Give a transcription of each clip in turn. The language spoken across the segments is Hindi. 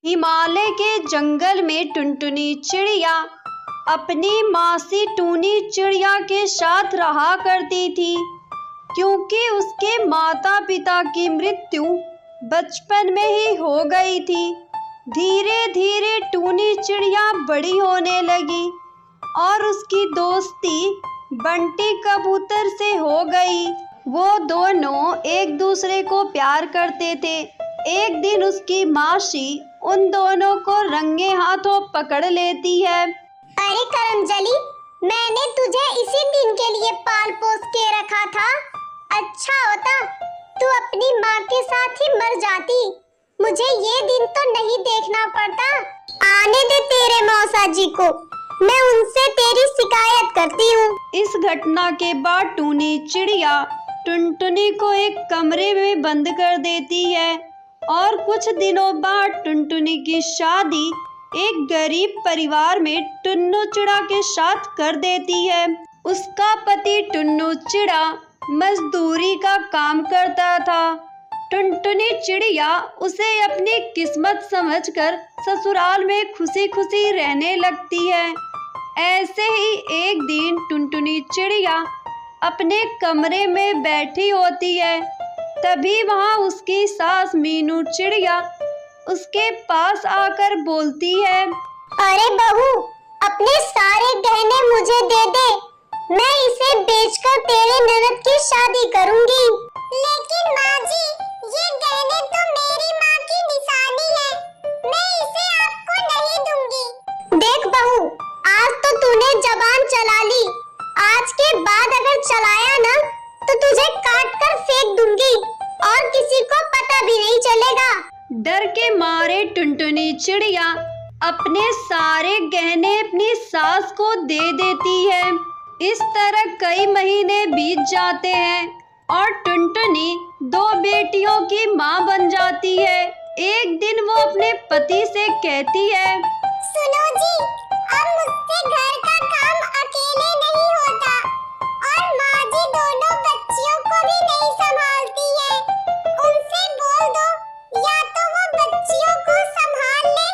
हिमालय के जंगल में टुनटुनी चिड़िया अपनी मासी टूनी चिड़िया के साथ रहा करती थी। क्योंकि उसके माता पिता की मृत्यु बचपन में ही हो गई थी। धीरे धीरे टूनी चिड़िया बड़ी होने लगी और उसकी दोस्ती बंटी कबूतर से हो गई। वो दोनों एक दूसरे को प्यार करते थे। एक दिन उसकी मासी उन दोनों को रंगे हाथों पकड़ लेती है। अरे करमजली, मैंने तुझे इसी दिन के लिए पाल पोस के रखा था। अच्छा होता तू अपनी माँ के साथ ही मर जाती। मुझे ये दिन तो नहीं देखना पड़ता। आने दे तेरे मौसा जी को, मैं उनसे तेरी शिकायत करती हूँ। इस घटना के बाद टूनी चिड़िया टुनटुनी को एक कमरे में बंद कर देती है और कुछ दिनों बाद टुनटुनी की शादी एक गरीब परिवार में टुन्नू चिड़ा के साथ कर देती है। उसका पति टुन्नू चिड़ा मजदूरी का काम करता था। टुनटुनी चिड़िया उसे अपनी किस्मत समझकर ससुराल में खुशी खुशी रहने लगती है। ऐसे ही एक दिन टुनटुनी चिड़िया अपने कमरे में बैठी होती है। तभी वहाँ उसकी सास मीनू चिड़िया उसके पास आकर बोलती है, अरे बहू, अपने सारे गहने मुझे दे दे, मैं इसे बेचकर तेरे ननद की शादी करूंगी। लेकिन माँ जी, ये गहने तो मेरी माँ की निशानी है, मैं इसे आपको नहीं दूंगी। देख बहू, आज तो तूने जबान चला ली, आज के बाद अगर चलाया ना तो तुझे काट कर फेंक दूंगी और किसी को पता भी नहीं चलेगा। डर के मारे टुनटुनी चिड़िया अपने सारे गहने अपनी सास को दे देती है। इस तरह कई महीने बीत जाते हैं और टुनटुनी 2 बेटियों की माँ बन जाती है। एक दिन वो अपने पति से कहती है, सुनो जी, अब मुझसे घर का काम अकेले नहीं होता और माँ जी दोनों बच्चियों को भी नहीं संभालती है। उनसे बोल दो या तो वो बच्चियों को संभाल ले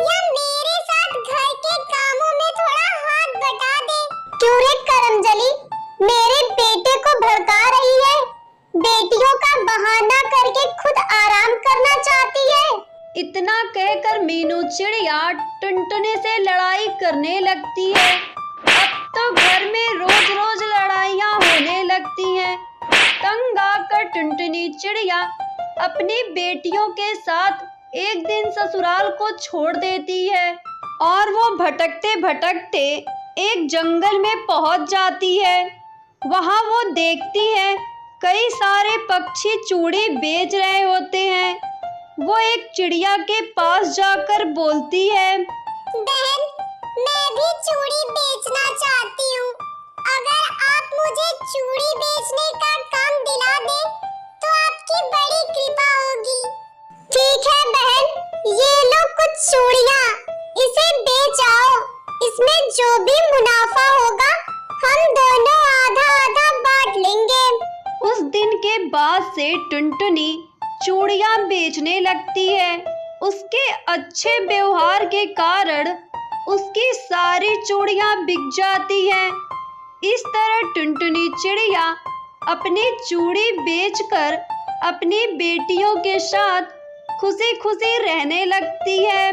या मेरे साथ घर के कामों में थोड़ा हाथ बटा दे। क्यों रे करमजली, मेरे बेटे को भड़का रही है? बेटियों का बहाना करके खुद आराम करना चाहती है। इतना कहकर मीनू चिड़िया टुनटुनी से लड़ाई करने लगती है। अब तो घर में रोज रोज लड़ाइयाँ होने लगती हैं। तंग आकर टुनटुनी चिड़िया अपनी बेटियों के साथ एक दिन ससुराल को छोड़ देती है और वो भटकते भटकते एक जंगल में पहुंच जाती है। वहां वो देखती है कई सारे पक्षी चूड़ी बेच रहे होते हैं। वो एक चिड़िया के पास जाकर बोलती है, बहन, मैं भी चूड़ी बेचना चाहती हूँ। अगर आप मुझे चूड़ी बेचने का काम दिला दे तो आपकी बड़ी कृपा होगी। ठीक है बहन, ये लो कुछ चूड़ियाँ, इसे बेच आओ। इसमें जो भी मुनाफा होगा हम दोनों आधा आधा बांट लेंगे। उस दिन के बाद से टुनटुनी चूड़ियाँ बेचने लगती है। उसके अच्छे व्यवहार के कारण उसकी सारी चूड़ियाँ बिक जाती हैं। इस तरह टुनटुनी चिड़िया अपनी चूड़ी बेचकर अपनी बेटियों के साथ खुशी खुशी रहने लगती है।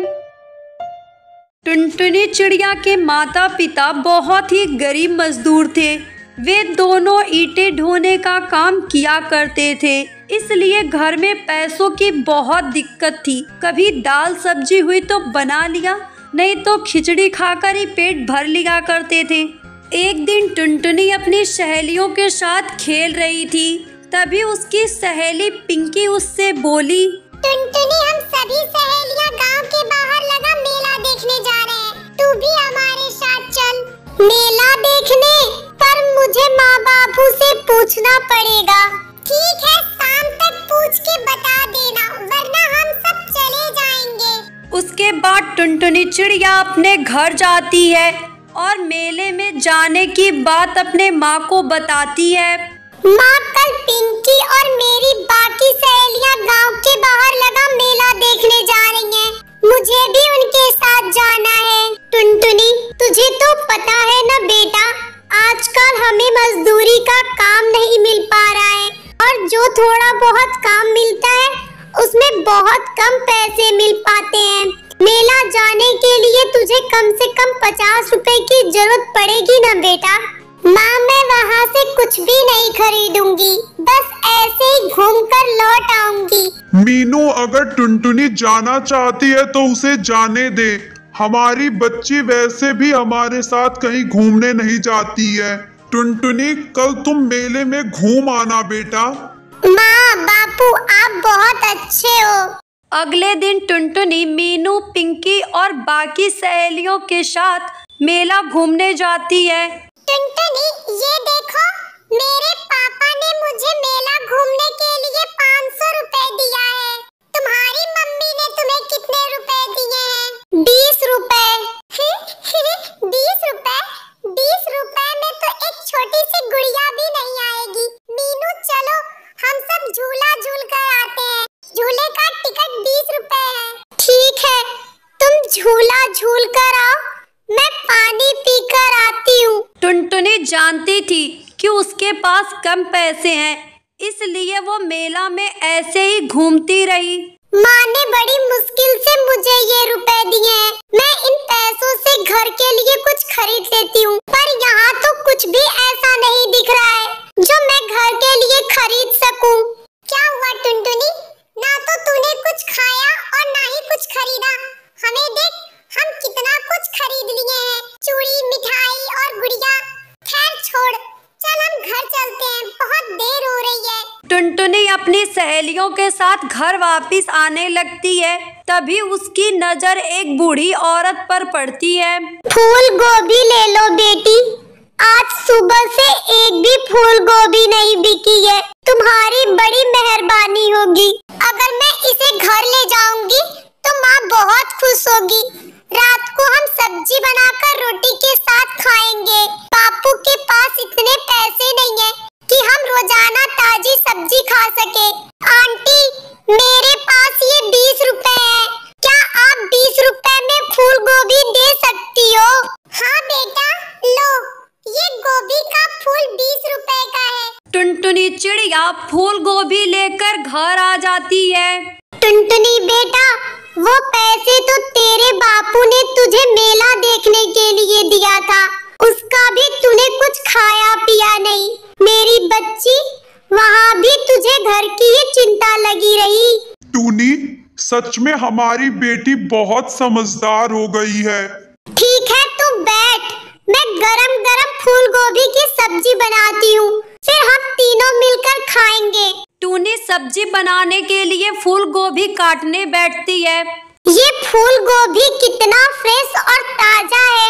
टुनटुनी चिड़िया के माता पिता बहुत ही गरीब मजदूर थे। वे दोनों ईंटें ढोने का काम किया करते थे, इसलिए घर में पैसों की बहुत दिक्कत थी। कभी दाल सब्जी हुई तो बना लिया, नहीं तो खिचड़ी खाकर ही पेट भर लिया करते थे। एक दिन टुनटुनी अपनी सहेलियों के साथ खेल रही थी। तभी उसकी सहेली पिंकी उससे बोली, टुनटुनी, हम सभी सहेलियां गांव के बाहर लगा मेला देखने जा रहे हैं, तू भी हमारे साथ चल। मेला देखने? पर मुझे माँ बापू से पूछना पड़ेगा। ठीक है, शाम तक पूछ के बता देना, वरना हम सब चले जाएंगे। उसके बाद टुनटुनी चिड़िया अपने घर जाती है और मेले में जाने की बात अपने माँ को बताती है। माँ, कल पिंकी और मेरी बाकी सहेलियां गांव के बाहर लगा मेला देखने जा रही हैं। मुझे भी उनके साथ जाना है। टुनटुनी, तुझे तो पता है ना बेटा, आजकल हमें मजदूरी का काम नहीं मिल पा रहा है और जो थोड़ा बहुत काम मिलता है उसमें बहुत कम पैसे मिल पाते हैं। मेला जाने के लिए तुझे कम से कम 50 रुपए की जरूरत पड़ेगी ना बेटा। माँ, मैं वहाँ से कुछ भी नहीं खरीदूंगी, बस ऐसे ही घूमकर लौट आऊंगी। मीनू, अगर टुनटुनी जाना चाहती है तो उसे जाने दे। हमारी बच्ची वैसे भी हमारे साथ कहीं घूमने नहीं जाती है। टुनटुनी, कल तुम मेले में घूम आना बेटा। माँ, बापू, आप बहुत अच्छे हो। अगले दिन टुनटुनी मीनू, पिंकी और बाकी सहेलियों के साथ मेला घूमने जाती है। टुनटुनी, ये देखो, मेरे पापा ने मुझे मेला घूमने के लिए 500 रुपए दिया है। तुम्हारी मम्मी ने तुम्हें कितने रुपए दिए हैं? 20 रुपए। 20 रुपए? 20 रुपए में तो एक छोटी सी गुड़िया भी नहीं आएगी। मीनू, चलो हम सब झूला झूल कर आते हैं। झूले का टिकट 20 रुपए है। ठीक है, तुम झूला झूल कर आओ, मैं पानी पीकर आती हूँ। टुनटुनी जानती थी कि उसके पास कम पैसे हैं, इसलिए वो मेला में ऐसे ही घूमती रही। माँ ने बड़ी मुश्किल से मुझे ये रुपए दिए हैं। मैं इन पैसों से घर के लिए कुछ खरीद लेती हूँ, पर यहाँ तो कुछ भी ऐसा नहीं दिख रहा है जो मैं घर के लिए खरीद सकूँ। क्या हुआ टुनटुनी? ना तो तूने कुछ खाया और ना ही कुछ खरीदा। हमें देख, हम कितना कुछ खरीद लिए हैं, चूड़ी, मिठाई और गुड़िया। खैर छोड़, चल हम घर चलते हैं, बहुत देर हो रही है। टुनटुनी अपनी सहेलियों के साथ घर वापस आने लगती है, तभी उसकी नजर एक बूढ़ी औरत पर पड़ती है। फूल गोभी ले लो बेटी, आज सुबह से एक भी फूल गोभी नहीं बिकी है। तुम्हारी बड़ी मेहरबानी होगी। अगर मैं इसे घर ले जाऊंगी तो माँ बहुत खुश होगी। रात को हम सब्जी बनाकर रोटी के साथ खाएंगे। बापू के पास इतने पैसे नहीं है कि हम रोजाना ताजी सब्जी खा सके। आंटी, मेरे पास ये 20 रुपए है, क्या आप 20 रुपए में फूल गोभी दे सकती हो? हाँ बेटा, लो, ये गोभी का फूल 20 रुपए का है। टुनटुनी चिड़िया फूल गोभी लेकर घर आ जाती है। टुनटुनी बेटा, वो पैसे तो तेरे बापू ने तुझे मेला देखने के लिए दिया था, उसका भी तूने कुछ खाया पिया नहीं। मेरी बच्ची, वहाँ भी तुझे घर की ही चिंता लगी रही। टूनी, सच में हमारी बेटी बहुत समझदार हो गई है। ठीक है, तू बैठ, मैं गरम गरम फूल गोभी की सब्जी बनाती हूँ, फिर हम तीनों मिलकर खाएंगे। टूनी सब्जी बनाने के लिए फूल गोभी काटने बैठती है। ये फूल गोभी कितना फ्रेश और ताजा है।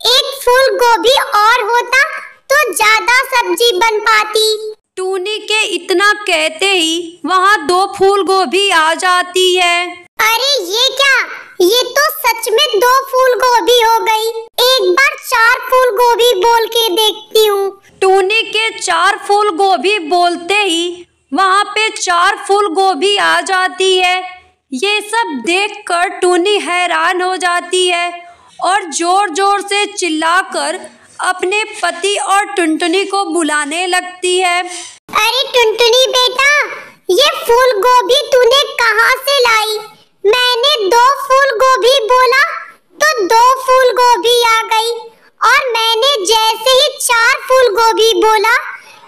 एक फूल गोभी और होता तो ज्यादा सब्जी बन पाती। टूनी के इतना कहते ही वहाँ 2 फूल गोभी आ जाती है। अरे ये क्या, ये तो सच में 2 फूल गोभी हो गई। एक बार 4 फूल गोभी बोल के देखती हूँ। टूनी के 4 फूल गोभी बोलते ही वहाँ पे 4 फूल गोभी आ जाती है। ये सब देखकर टूनी हैरान हो जाती है और जोर जोर से चिल्लाकर अपने पति और टुनटुनी को बुलाने लगती है। अरे टुनटुनी बेटा, ये फूल गोभी तूने कहाँ से लाई? मैंने 2 फूल गोभी बोला तो 2 फूल गोभी आ गई, और मैंने जैसे ही 4 फूल गोभी बोला,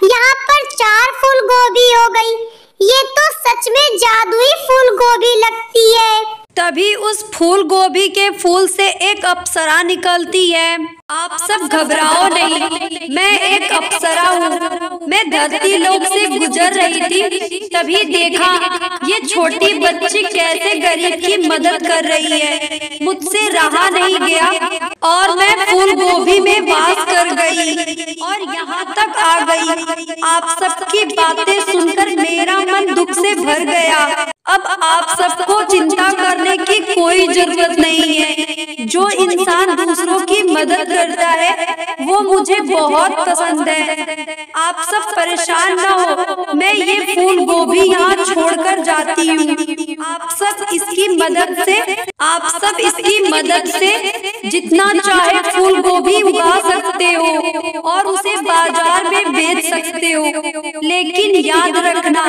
यहाँ पर 4 फूल गोभी हो गई। ये तो सच में जादुई फूल गोभी लगती है। तभी उस फूल गोभी के फूल से एक अप्सरा निकलती है। आप सब घबराओ नहीं, मैं एक अप्सरा हूँ। मैं धरती लोक से गुजर रही थी, तभी देखा ये छोटी बच्ची कैसे गरीब की मदद कर रही है। मुझसे रहा नहीं गया और मैं फूल गोभी में वास कर गई और यहाँ तक आ गई। आप सबकी बातें सुनकर मेरा मन दुख से भर गया। अब आप सबको चिंता करने की कोई जरूरत नहीं है। जो इंसान दूसरों की मदद करता है वो मुझे बहुत पसंद है। आप सब परेशान ना हो, मैं ये फूल गोभी यहाँ छोड़कर जाती हूँ। आप सब इसकी मदद से आप मदद से जितना चाहे फूल गोभी उगा सकते हो और उसे बाजार में बेच सकते हो, लेकिन याद रखना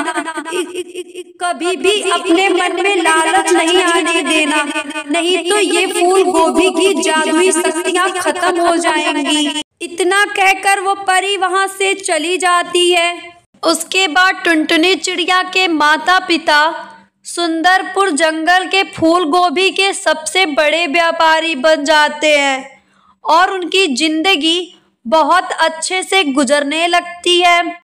कभी भी अपने मन में लालच नहीं आने देना, नहीं तो ये फूल गोभी की जादुई शक्तियाँ खत्म हो जाएंगी। इतना कहकर वो परी वहाँ से चली जाती है। उसके बाद टुनटुनी चिड़िया के माता पिता सुंदरपुर जंगल के फूल गोभी के सबसे बड़े व्यापारी बन जाते हैं और उनकी जिंदगी बहुत अच्छे से गुजरने लगती है।